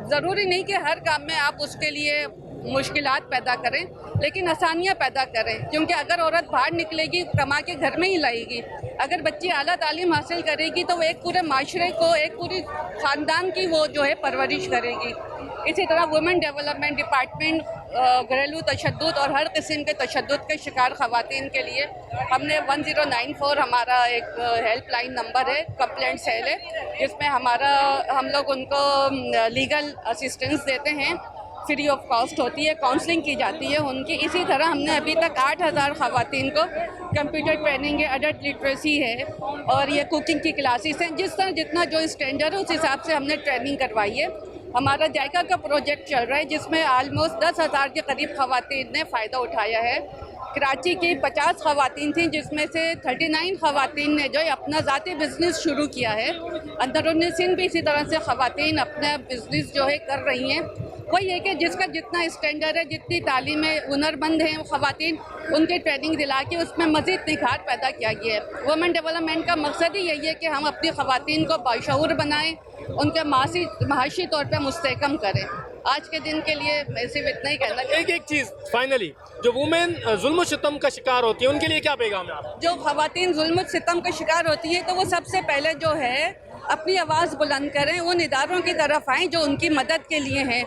ज़रूरी नहीं कि हर काम में आप उसके लिए मुश्किलात पैदा करें, लेकिन आसानियाँ पैदा करें। क्योंकि अगर औरत बाहर निकलेगी, कमा के घर में ही लाएगी। अगर बच्ची आला तालीम हासिल करेगी तो वो एक पूरे माशरे को, एक पूरी ख़ानदान की वो जो है परवरिश करेगी। इसी तरह वुमेन डेवलपमेंट डिपार्टमेंट घरेलू तशद्दुद और हर किस्म के तशद्दुद के शिकार ख़वातीन के लिए हमने 1094 हमारा एक हेल्पलाइन नंबर है, कंप्लेंट सेल है, जिसमें हम लोग उनको लीगल असिस्टेंस देते हैं। फ्री ऑफ कॉस्ट होती है, काउंसलिंग की जाती है उनकी। इसी तरह हमने अभी तक 8000 ख़वातीन को कंप्यूटर ट्रेनिंग है, एडल्ट लिटरेसी है, और ये कुकिंग की क्लासेस हैं। जिस तरह जितना जो स्टैंडर्ड है उस हिसाब से हमने ट्रेनिंग करवाई है। हमारा जायका का प्रोजेक्ट चल रहा है जिसमें ऑलमोस्ट 10,000 के करीब ख़वातीन ने फ़ायदा उठाया है। कराची की 50 ख़वातीन थी, जिसमें से 39 ख़वातीन ने जो अपना ज़ाती बिज़नेस शुरू किया है। अंदरूनी सिंध भी इसी तरह से ख़वातीन अपना बिज़नेस जो है कर रही हैं। वही है कि जिसका जितना स्टैंडर्ड है, जितनी तालीम हुनरमंद हैं ख़वातीन, उनकी ट्रेनिंग दिला के उसमें मज़ीद निखार पैदा किया गया है। वुमेन डेवलपमेंट का मकसद ही यही है कि हम अपनी ख़वातीन को बाशऊर बनाएँ, उनके माशी तौर पर मुस्तहकम करें। आज के दिन के लिए मैं सिर्फ इतना ही कहना। एक चीज़ फाइनली, जो वुमेन जुल्म सितम का शिकार होती है उनके लिए क्या पैगाम है आप? जो ख़वातीन जुल्म सितम का शिकार होती है तो वो सबसे पहले जो है अपनी आवाज़ बुलंद करें, उन इदारों की तरफ आएँ जो उनकी मदद के लिए हैं।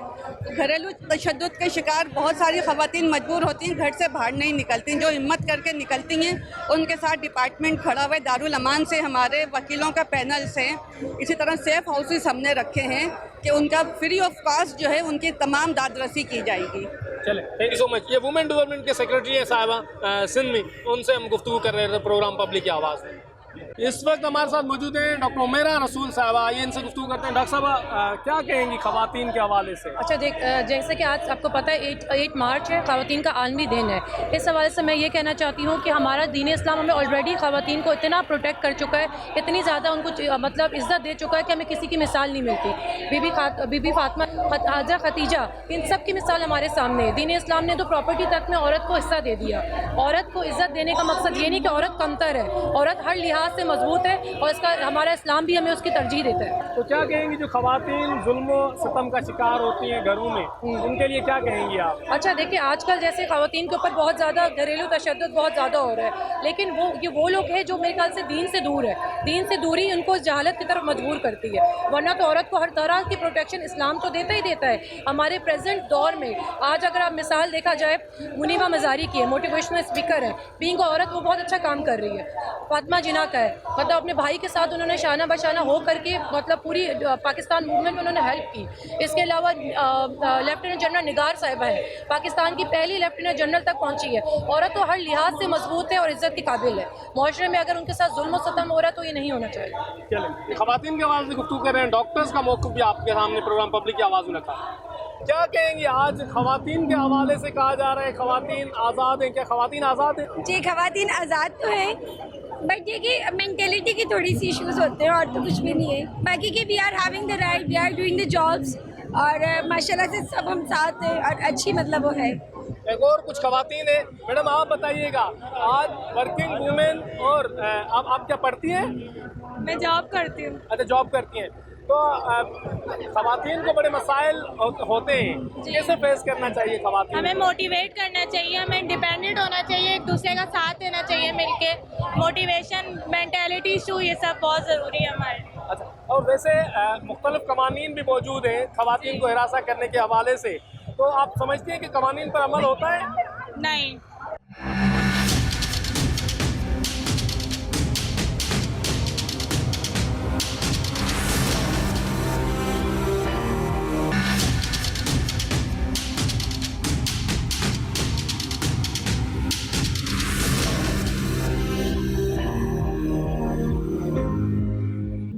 घरेलू तशद्दुद के शिकार बहुत सारी ख़वातीन मजबूर होती हैं, घर से बाहर नहीं निकलती। जो हिम्मत करके निकलती हैं उनके साथ डिपार्टमेंट खड़ा हुआ है। दारुल अमान से हमारे वकीलों का पैनल्स हैं, इसी तरह सेफ़ हाउसेस हमने रखे हैं कि उनका फ्री ऑफ कॉस्ट जो है उनकी तमाम दादरसी की जाएगी। चले, थैंक यू सो मच। ये वुमेन डेवलपमेंट के सेक्रेटरी हैं साहिबा सिंध में, उनसे हम गुफ्तगू कर रहे थे प्रोग्राम पब्लिक की आवाज़ में। इस वक्त हमारे साथ मौजूद हैं डॉक्टर उमेरा रसूल साहबा, आइए इनसे गुफ्तगू करते हैं। डॉक्टर साहब क्या कहेंगी ख़वातीन के हवाले से? अच्छा जैसे कि आज आपको पता है 8 मार्च है, ख़वातीन का आलमी दिन है। इस हवाले से मैं ये कहना चाहती हूँ कि हमारा दीन इस्लाम हमें ऑलरेडी ख़वातीन को इतना प्रोटेक्ट कर चुका है, इतनी ज़्यादा उनको मतलब इज़्ज़त दे चुका है कि हमें किसी की मिसाल नहीं मिलती। बीबी फातिमा, हाजरा, खतीजा, इन सब की मिसाल हमारे सामने है। दीन इस्लाम ने तो प्रॉपर्टी तक में औरत को हिस्सा दे दिया। औरत को इज़्ज़त देने का मकसद ये नहीं कि औरत कमतर है, औरत हर लिहाज से मजबूत है और इसका हमारा इस्लाम भी हमें उसकी तरजीह देता है। तो क्या कहेंगी जो ख़वातीन जुल्म सितम का शिकार होती हैं घरों में, उनके लिए क्या कहेंगी आप? अच्छा देखिए, आजकल जैसे ख़वातीन के ऊपर बहुत ज़्यादा घरेलू तशद्दुद बहुत ज़्यादा हो रहा है, लेकिन वो लोग हैं जो मेरे ख्याल से दीन से दूर है। दीन से दूरी उनको जहालत की तरफ मजबूर करती है, वरना तो औरत को हर तरह की प्रोटेक्शन इस्लाम तो देता ही देता है। हमारे प्रेजेंट दौर में आज अगर आप मिसाल देखा जाए, मुनीबा मज़ारी की है, मोटिवेशनल स्पीकर है, बीइंग औरत वो बहुत अच्छा काम कर रही है। फातिमा जिन्ना का है, मतलब अपने भाई के साथ उन्होंने शाना बशाना हो करके मतलब पूरी पाकिस्तान मूवमेंट में उन्होंने हेल्प की। इसके अलावा लेफ्टिनेंट जनरल निगार साहिबा है, पाकिस्तान की पहली लेफ्टिनेंट जनरल तक पहुंची है। औरत तो हर लिहाज से मजबूत है और इज्जत की काबिल है। माशरे में अगर उनके साथ जुल्म सतम हो रहा है तो ये नहीं होना चाहिए। चलें, ख़वातीन के हवाले से गुफ्तगू कर रहे हैं। डॉक्टर्स का मौक़िफ़ भी आपके सामने प्रोग्राम पब्लिक की आवाज़ में रखा। क्या कहेंगी आज ख़वातीन के हवाले से कहा जा रहा है ख़वातीन आज़ाद हैं, क्या ख़वातीन आज़ाद हैं? जी ख़वातीन आज़ाद तो है, बट ये कि मेंटेलिटी की थोड़ी सी इश्यूज़ होते हैं और तो कुछ भी नहीं है। बाकी के we are having the right, we are doing the jobs और माशाल्लाह से सब हम साथ हैं और अच्छी मतलब वो है। एक और कुछ ख़वातीन है, मैडम आप बताइएगा, आज वर्किंग वुमेन और आप क्या पढ़ती हैं? मैं जॉब करती हूँ। अच्छा, जॉब करती हैं, तो ख़वातीन को बड़े मसाइल होते हैं, कैसे फेस करना चाहिए ख़वातीन? हमें मोटिवेट करना चाहिए, हमें इंडिपेंडेंट होना चाहिए, एक दूसरे का साथ देना चाहिए मिलके। मोटिवेशन, मेंटालिटी इशू, ये सब बहुत ज़रूरी है हमारे। अच्छा, और वैसे मुख्तलिफ कवानीन भी मौजूद हैं ख़वातीन को हिरासा करने के हवाले से, तो आप समझते हैं कि कवानीन पर अमल होता है? नहीं।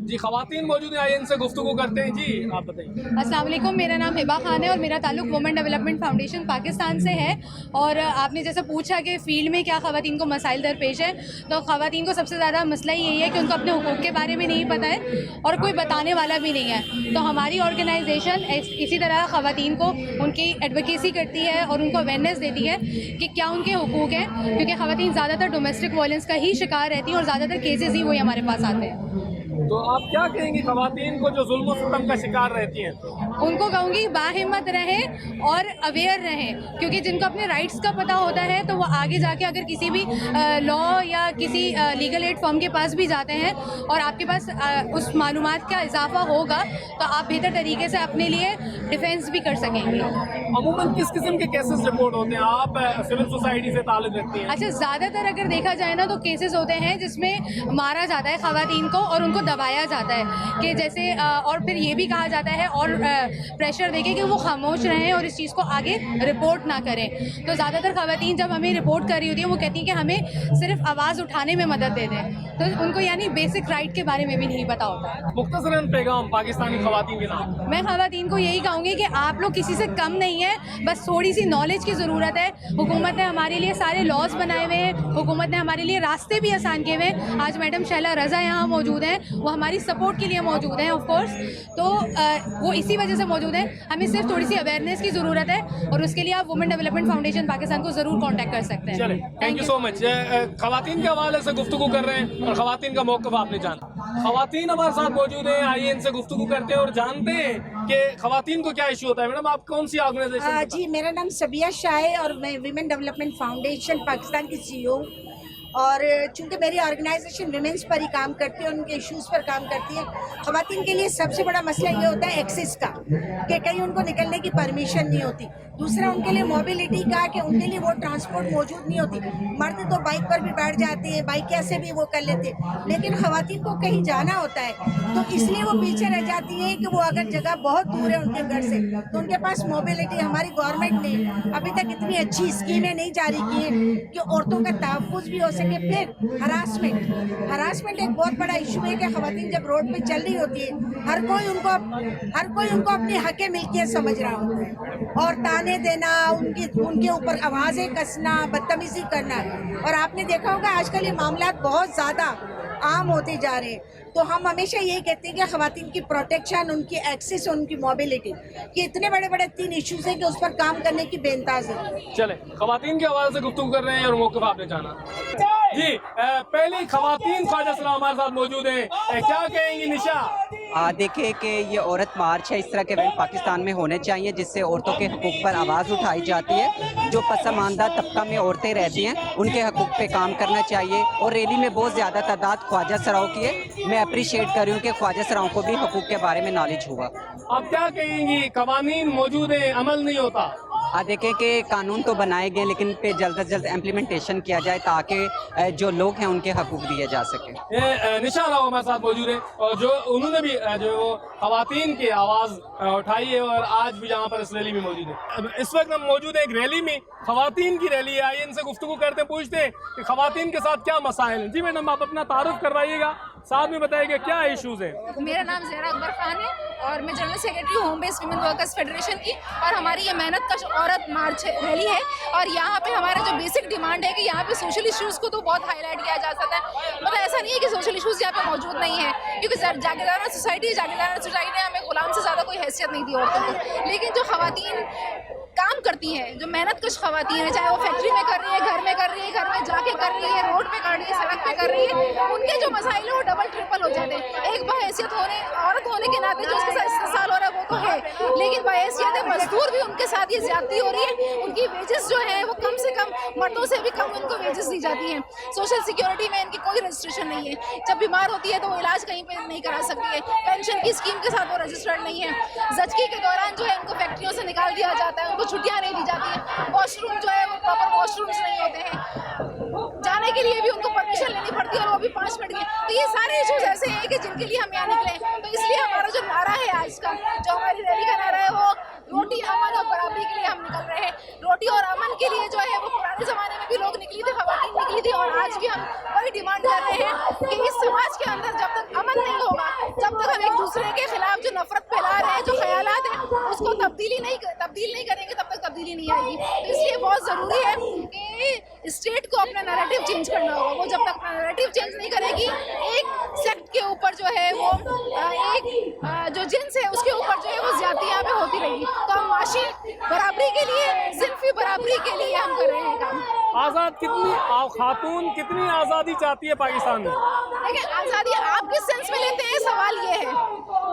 जी, ख़वातीन मौजूद हैं, आइए इनसे गुफ्तगू करते हैं। जी आप बताइए। अस्सलाम वालेकुम, मेरा नाम हिबा खान है और मेरा ताल्लुक वुमेन डेवलपमेंट फाउंडेशन पाकिस्तान से है। और आपने जैसे पूछा कि फ़ील्ड में क्या ख़वातीन को मसाइल दरपेश है, तो ख़वातीन को सबसे ज़्यादा मसला यही है कि उनको अपने हुकूक़ के बारे में नहीं पता है और कोई बताने वाला भी नहीं है। तो हमारी ऑर्गेनाइजेशन इसी तरह ख़वातीन को उनकी एडवोकेसी करती है और उनको अवेयरनेस देती है कि क्या उनके हुकूक़ हैं, क्योंकि ख़वातीन ज़्यादातर डोमेस्टिक वायलेंस का ही शिकार रहती हैं और ज़्यादातर केसेस ही वही हमारे पास आते हैं। तो आप क्या कहेंगी ख़वातीन को जो जुल्म सितम का शिकार रहती हैं? उनको कहूँगी बाहिम्मत रहें और अवेयर रहें, क्योंकि जिनको अपने राइट्स का पता होता है तो वो आगे जाके अगर किसी भी लॉ या किसी लीगल एड फर्म के पास भी जाते हैं और आपके पास उस मालूमात का इजाफा होगा तो आप बेहतर तरीके से अपने लिए डिफेंस भी कर सकेंगे। अमूमन किस किस्म के केसेस रिपोर्ट होते हैं? आप सिविल सोसाइटी से ताल्लुक़ रखती हैं? अच्छा, ज़्यादातर अगर देखा जाए ना तो केसेस होते हैं जिसमें मारा जाता है ख़वातीन को और उनको दबाया जाता है कि जैसे और फिर ये भी कहा जाता है और प्रेशर देके कि वो खामोश रहें और इस चीज़ को आगे रिपोर्ट ना करें। तो ज़्यादातर ख़वातीन जब हमें रिपोर्ट कर रही होती हैं वो कहती हैं कि हमें सिर्फ आवाज़ उठाने में मदद दे दें, तो उनको यानी बेसिक राइट के बारे में भी नहीं पता होता। मुख्तसरन पैगाम पाकिस्तानी ख़वातीन के नाम। मैं ख़वातीन को यही कहूँगी कि आप लोग किसी से कम नहीं है, बस थोड़ी सी नॉलेज की ज़रूरत है। हुकूमत ने हमारे लिए सारे लॉज बनाए हुए हैं, हुकूमत ने हमारे लिए रास्ते भी आसान किए हुए हैं। आज मैडम शैला रज़ा यहाँ मौजूद हैं, वो हमारी सपोर्ट के लिए मौजूद हैं ऑफ कोर्स, तो वो इसी वजह से मौजूद हैं। हमें सिर्फ थोड़ी सी अवेयरनेस की ज़रूरत है और उसके लिए आप वुमेन डेवलपमेंट फाउंडेशन पाकिस्तान को ज़रूर कॉन्टैक्ट कर सकते हैं। चलिए, थैंक यू सो मच। ख़वातीन के हवाले से गुफ्तगू कर रहे हैं और ख़वातीन का मौक़िफ़ आपने जाना। ख़वातीन हमारे साथ मौजूद हैं, आइए इनसे गुफ्तगू करते हैं और जानते हैं कि ख़वातीन को क्या इशू होता है। मैडम आप कौन सी ऑर्गेनाइजेशन? जी, मेरा नाम सबिया शाह है और मैं वुमेन डेवलपमेंट फाउंडेशन पाकिस्तान की CEO। और चूंकि मेरी ऑर्गेनाइजेशन विमेंस पर ही काम करती है, उनके इश्यूज़ पर काम करती है। ख़वातीन के लिए सबसे बड़ा मसला ये होता है एक्सेस का, कि कहीं उनको निकलने की परमिशन नहीं होती। दूसरा उनके लिए मोबिलिटी का, कि उनके लिए वो ट्रांसपोर्ट मौजूद नहीं होती। मर्द तो बाइक पर भी बैठ जाते हैं, बाइक कैसे भी वो कर लेते हैं, लेकिन ख़वातीन को कहीं जाना होता है तो इसलिए वो पीछे रह जाती है कि वो अगर जगह बहुत दूर है उनके घर से तो उनके पास मोबिलिटी, हमारी गवर्नमेंट ने अभी तक इतनी अच्छी स्कीमें नहीं जारी की हैं कि औरतों का तहफ़्फ़ुज़ भी हो सके। फिर हरासमेंट एक बहुत बड़ा इशू है कि ख़वातीन जब रोड पे चल रही होती है हर कोई उनको अपनी हक़ मिल्कियत समझ रहा होता है, और ताने देना, उनके ऊपर आवाज़ें कसना, बदतमीज़ी करना। और आपने देखा होगा आजकल ये मामला बहुत ज़्यादा आम होते जा रहे हैं। तो हम हमेशा यही कहते हैं कि ख़वातीन की प्रोटेक्शन, उनकी एक्सेस, उनकी मोबिलिटी, ये इतने बड़े बड़े 3 इश्यूज हैं कि उस पर काम करने की बेनताज है। चले ख़वातीन की आवाज़ से गुफ्तगू कर रहे हैं और मौक़िफ़ आपने जाना जी। पहली ख़वातीन ख्वाजा सलाम हमारे साथ मौजूद हैं, क्या कहेंगी निशा? देखिए कि ये औरत मार्च है, इस तरह के इवेंट पाकिस्तान में होने चाहिए जिससे औरतों के हकूक़ पर आवाज़ उठाई जाती है। जो पसमानदा तबका में औरतें रहती हैं उनके हकूक़ पे काम करना चाहिए। और रैली में बहुत ज़्यादा तादाद ख्वाजा सराओं की है। मैं अप्रिशिएट कर रही हूँ कि ख्वाजा सराओं को भी हकूक़ के बारे में नॉलेज हुआ। आप क्या कहेंगी, कवानीन मौजूद हैं, अमल नहीं होता? देखें कि कानून तो बनाए गए लेकिन पे जल्द से जल्द इम्प्लीमेंटेशन किया जाए ताकि जो लोग हैं उनके हकूक़ दिए जा सके। निशा राव हमारे साथ मौजूद है और जो उन्होंने भी जो वो ख़वातीन की आवाज़ उठाई है और आज भी यहाँ पर इस रैली में मौजूद है। इस वक्त हम मौजूद हैं एक रैली में, ख़वातीन की रैली है। आइए इनसे गुफ्तगू करते हैं, पूछते हैं कि ख़वातीन के साथ क्या मसाइल हैं। जी मैडम, आप अपना तारुफ करवाइएगा, साथ में बताइएगा क्या इशूज़ हैं। मेरा नाम ज़हरा अकबर खान है और मैं general secretary home based women workers federation की। और हमारी ये मेहनत कश औरत मार्च रैली है और यहाँ पे हमारा जो बेसिक डिमांड है कि यहाँ पे सोशल इश्यूज़ को तो बहुत हाईलाइट किया जा सकता है। मतलब ऐसा नहीं है कि सोशल इश्यूज़ यहाँ पे मौजूद नहीं है, क्योंकि जागीरदाराना सोसाइटी ने हमें गुलाम से ज़्यादा कोई हैसियत नहीं दी औरतों को। लेकिन जो ख़वातीन काम करती हैं, जो मेहनत कश ख़वातीन है, चाहे वो फैक्ट्री में कर रही है, घर में कर रही है, घर में जाके कर रही है, रोड पे कर रही है, सड़क पे कर रही है, उनके जो मसाइल है वो डबल ट्रिपल हो जाते हैं। एक बहैसियत औरत होने के नाते जो उसके साथ इस्तेसाल हो रहा है वो तो है, लेकिन बहैसियत मजदूर भी उनके साथ ये ज्यादती हो रही है। उनकी वेजेस जो है वो कम से कम मर्दों से भी कम उनको वेजेस दी जाती हैं। सोशल सिक्योरिटी में इनकी कोई रजिस्ट्रेशन नहीं है। जब बीमार होती है तो वो इलाज कहीं पर नहीं करा सकती है। पेंशन की स्कीम के साथ वो रजिस्टर्ड नहीं है। ज़चगी के दौरान जो है उनको फैक्ट्रियों से निकाल दिया जाता है, उनको छुट्टियाँ नहीं दी जाती है। वॉशरूम जो है वो प्रॉपर वॉशरूम्स नहीं होते हैं, जाने के लिए भी उनको परमिशन लेनी पड़ती है और वो भी 5 मिनट की। तो ये सारे इशूज़ ऐसे हैं कि जिनके लिए हम यहाँ निकले। तो इसलिए हमारा जो नारा है आज का, जो हमारी रैली का नारा है, वो रोटी, अमन और बराबरी के लिए हम निकल रहे हैं। रोटी और अमन के लिए जो है वो पुराने ज़माने में भी लोग निकली थे, ख़वातीन निकली थी, और आज भी हम वही डिमांड कर रहे हैं कि इस समाज के अंदर जब तक अमन नहीं होगा, जब तक हम एक दूसरे के खिलाफ जो नफरत फैला रहे हैं, जो ख्यालात हैं, उसको तब्दील नहीं करेंगे, तब तक तब्दीली नहीं आएगी। तो इसलिए बहुत ज़रूरी है कि स्टेट को अपना नैरेटिव चेंज करना होगा। वो जब तक अपना नैरेटिव चेंज नहीं करेगी, एक सेक्ट के ऊपर जो है वो एक जो जिन्स है उसके ऊपर जो है वो ज्यादती यहाँ पे होती रहेगी। तो हम माशी बराबरी के लिए, सिर्फी बराबरी के लिए हम कर रहे हैं काम। आज़ाद खातून कितनी आज़ादी चाहती है पाकिस्तान में? देखिए, आज़ादी आप किस सेंस में लेते हैं, सवाल ये है।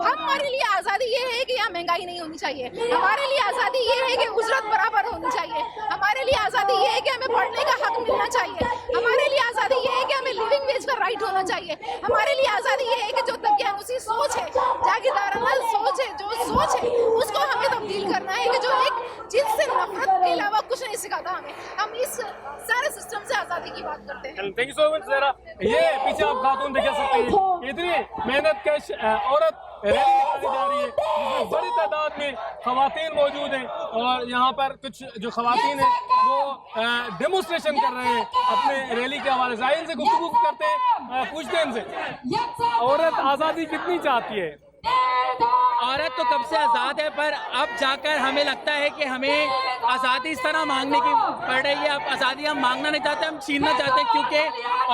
हमारे लिए आज़ादी ये है कि यहाँ महंगाई नहीं होनी चाहिए। हमारे लिए आज़ादी ये है कि उजरत बराबर होनी चाहिए। हमारे लिए आज़ादी ये है कि हमें पढ़ने का हक मिलना चाहिए। हमारे लिए आज़ादी ये है कि हमें लिविंग वेज का राइट होना चाहिए। हमारे लिए आज़ादी ये है कि जो तकियानुसी सोच है, जागीरदाराना सोच है, जो सोच है उसको हमें तब्दील करना है कि जो एक जिनसे नफरत के अलावा कुछ नहीं सिखाता हमें। हम इस सारे सिस्टम से आज़ादी की बात करते हैं। Thank you so much Zahra. ये पीछे आप खातून देख सकते हैं, इतनी मेहनत कश औरत रैली निकाली जा रही है जिसमें बड़ी तादाद में ख़वातीन मौजूद हैं और यहाँ पर कुछ जो ख़वातीन हैं वो डेमोस्ट्रेशन कर रहे हैं अपने रैली के हवाले से। इनसे गुफ्तगू करते हैं, पूछते हैं इनसे, औरत आज़ादी कितनी चाहती है? औरत तो कब से आज़ाद है, पर अब जाकर हमें लगता है कि हमें आज़ादी इस तरह मांगने की पड़ रही है। अब आज़ादी हम मांगना नहीं चाहते, हम छीनना चाहते हैं, क्योंकि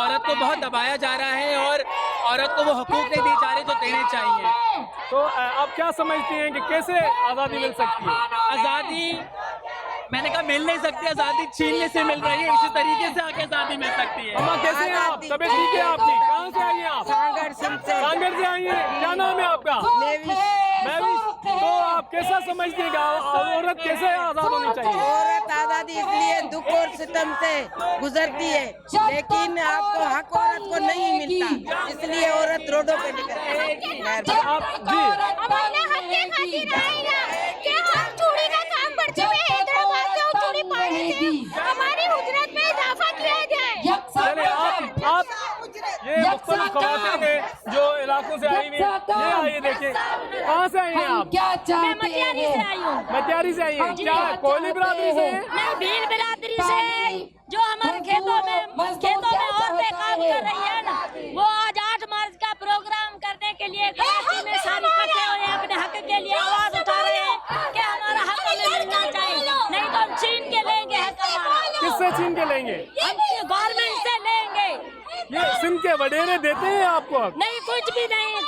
औरत को बहुत दबाया जा रहा है और औरत को वो हकूक़ नहीं दिए जा रहे जो देने चाहिए। तो आप क्या समझती हैं कि कैसे आज़ादी मिल सकती है? आज़ादी मैंने कहा मिल नहीं सकती, आज़ादी छीनने से मिल रही है। इसी तरीके से आगे आज़ादी मिल सकती है। अम्मा कैसे हैं आप? तबीयत ठीक है आपकी? कहाँ से आई हैं आप? सांगड़ से आई हैं। क्या नाम है आपका? महविश। तो आप कैसा समझिएगा औरत कैसे आज़ाद होनी चाहिए? औरत आज़ादी इसलिए दुख और सितम से गुजरती है, लेकिन आपको हक औरत को नहीं मिलता, इसलिए औरत रोडों पे निकलती है। आप जी हमारे हक के खातिर आएगा कि हम चूड़ी का काम करते हुए हैदराबाद से चूड़ी पाने से हमारी उजरत में इजाफा किया जाए। चलिए आप ये मुख्तलिफ ख़वातीन हैं जो इलाकों से आई हुई हैं, ये आइए देखिए, कहाँ से आई हैं आप? मैं मटियारी से आई हूँ। मटियारी से आई हैं, क्या कोयली बिरादरी से? मैं भील बिरादरी से, जो हमारे खेतों में औरतें काम कर रही है ना, वो आज 8 मार्च का प्रोग्राम करने के लिए कराची में सारी इकट्ठे हुए हैं, अपने हक के लिए आवाज उठा रहे हैं कि हमारा हक हमें मिलना चाहिए, नहीं तो हम छीन के लेंगे हक हमारा। किससे छीन के लेंगे? हम गवर्नमेंट से लेंगे। ये सिंध के वडेरे देते हैं आपको? नहीं, कुछ भी नहीं।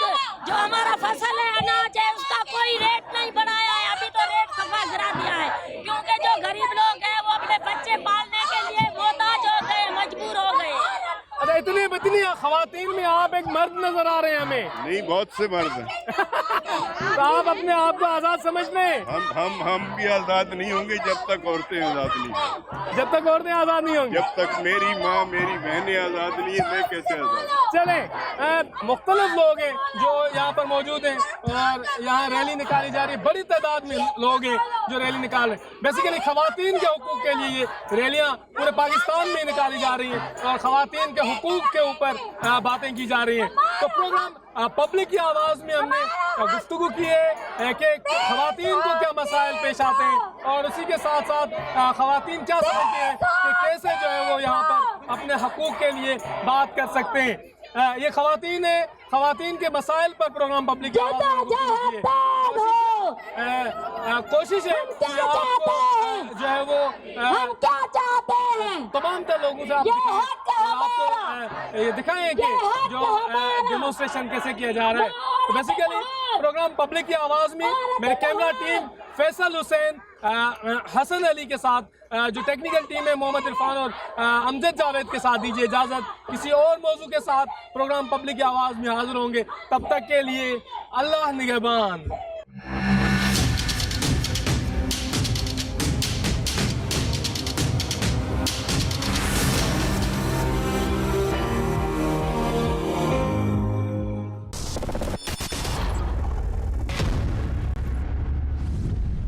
जो हमारा फसल है, अनाज है, उसका कोई रेट नहीं बढ़ाया है, अभी तो रेट सफा गिरा दिया है, क्योंकि जो गरीब लोग हैं वो अपने बच्चे पालने के लिए मोहताज हो गए, मजबूर हो गए। अच्छा, इतनी ख़वातीन में आप एक मर्द नजर आ रहे हैं हमें। नहीं, बहुत से मर्द हैं। तो आप अपने आप को आज़ाद समझ लें। हम भी आज़ाद नहीं होंगे जब तक औरतें आज़ाद नहीं होंगी। जब तक औरतें आज़ाद नहीं होंगी, जब तक मेरी माँ मेरी बहनें आज़ाद नहीं है, मैं कैसे आज़ाद? चलें, मुख्तलिफ लोग हैं जो यहाँ पर मौजूद हैं और यहाँ रैली निकाली जा रही है, बड़ी तादाद में लोग हैं जो रैली निकाल रहे हैं। बेसिकली ख़वातीन के हुकूक के लिए ये रैलियाँ पूरे पाकिस्तान में निकाली जा रही हैं और ख़वातीन के हुकूक के ऊपर बातें की जा रही हैं। तो प्रोग्राम पब्लिक की आवाज़ में हमने गुफ्तगू की है कि ख़वातीन को क्या मसाइल पेश आते हैं और उसी के साथ साथ ख़वातीन क्या समझते हैं कि कैसे जो है वो यहाँ पर अपने हकूक़ के लिए बात कर सकते हैं। ये ख़वातीन है, ख़वातीन के मसाइल पर प्रोग्राम पब्लिक की आवाज़ में गुफ्तगू की है। कोशिश है कि आपको जो है वो तमाम तर लोगों से आपको ये दिखाएं कि जो डेमोन्स्ट्रेशन कैसे किया जा रहा है। तो बेसिकली प्रोग्राम पब्लिक की आवाज़ में मेरे कैमरा टीम फैसल हुसैन, हसन अली के साथ जो टेक्निकल टीम है मोहम्मद इरफान और अमजद जावेद के साथ दीजिए इजाज़त। किसी और मौजू के साथ प्रोग्राम पब्लिक की आवाज़ में हाजिर होंगे, तब तक के लिए अल्लाह निगहबान।